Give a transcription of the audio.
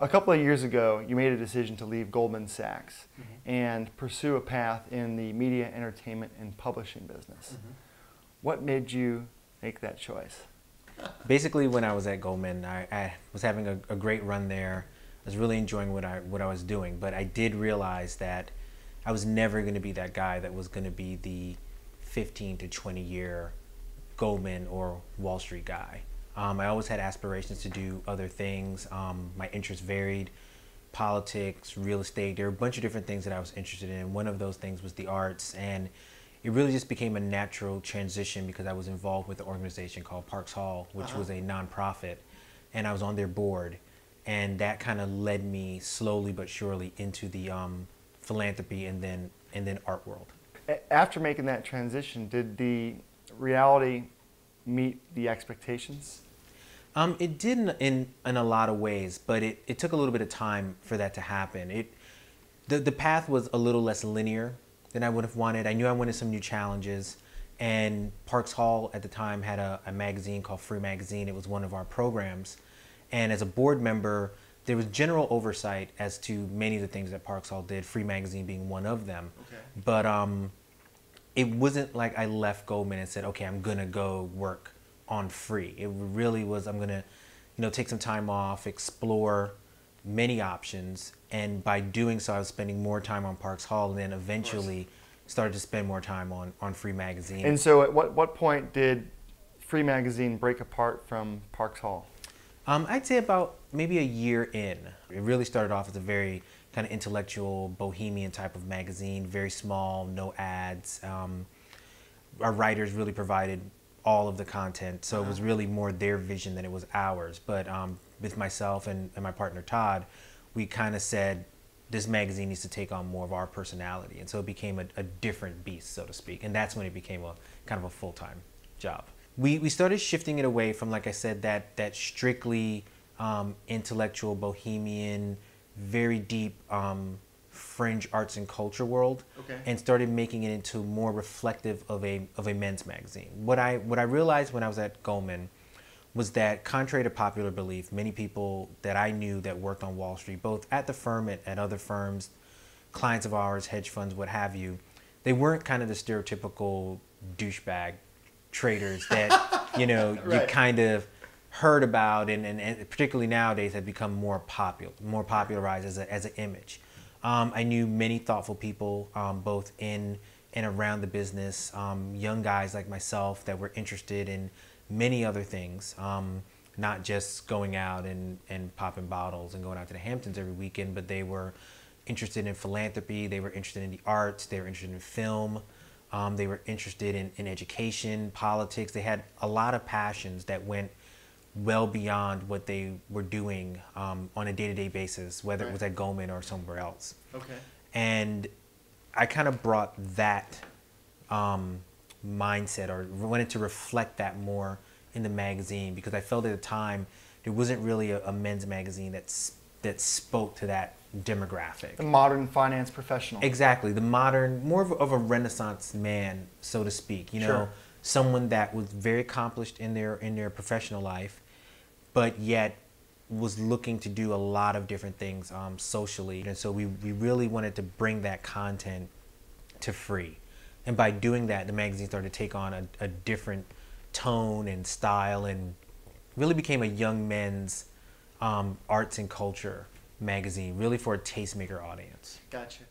A couple of years ago, you made a decision to leave Goldman Sachs and pursue a path in the media, entertainment, and publishing business. What made you make that choice? Basically, when I was at Goldman, I was having a great run there. I was really enjoying what I was doing, but I did realize that I was never going to be that guy that was going to be the 15 to 20 year Goldman or Wall Street guy. I always had aspirations to do other things. My interests varied: politics, real estate. There were a bunch of different things that I was interested in. One of those things was the arts, and it really just became a natural transition because I was involved with an organization called Parks Hall, which was a nonprofit, and I was on their board, and that kind of led me slowly but surely into the philanthropy and then art world. After making that transition, did the reality meet the expectations? It did in a lot of ways, but it took a little bit of time for that to happen. The path was a little less linear than I would have wanted. I knew I wanted some new challenges, and Parks Hall at the time had a magazine called Free Magazine. It was one of our programs, and as a board member, there was general oversight as to many of the things that Parks Hall did, Free Magazine being one of them. Okay. But it wasn't like I left Goldman and said, okay, I'm gonna go work on Free. It really was, I'm gonna, take some time off, explore many options, and by doing so, I was spending more time on Parks Hall, and then eventually started to spend more time on Free Magazine. And so, at what point did Free Magazine break apart from Parks Hall? I'd say about maybe a year in. It really started off as a very kind of intellectual, bohemian type of magazine, very small, no ads. Our writers really provided all of the content, so it was really more their vision than it was ours. But with myself and my partner Todd, we kind of said, this magazine needs to take on more of our personality, and so it became a different beast, so to speak, and that's when it became a kind of a full-time job. We started shifting it away from, like I said, that strictly intellectual, bohemian, very deep fringe arts and culture world, and started making it into more reflective of a men's magazine. What I realized when I was at Goldman was that, contrary to popular belief, many people that I knew that worked on Wall Street, both at the firm, at other firms, clients of ours, hedge funds, what have you, they weren't kind of the stereotypical douchebag traders that you kind of heard about, and particularly nowadays have become more popularized as an image. I knew many thoughtful people, both in and around the business, young guys like myself that were interested in many other things, not just going out and popping bottles and going out to the Hamptons every weekend, but they were interested in philanthropy, they were interested in the arts, they were interested in film, they were interested in education, politics. They had a lot of passions that went well beyond what they were doing on a day-to-day basis, whether it was at Goldman or somewhere else. Okay. And I kind of brought that mindset, or wanted to reflect that more in the magazine, because I felt at the time there wasn't really a men's magazine that spoke to that demographic. The modern finance professional. Exactly, the modern, more of a Renaissance man, so to speak. Someone that was very accomplished in their professional life, but yet was looking to do a lot of different things socially. And so we really wanted to bring that content to Free. And by doing that, the magazine started to take on a different tone and style, and really became a young men's arts and culture magazine, really for a tastemaker audience. Gotcha.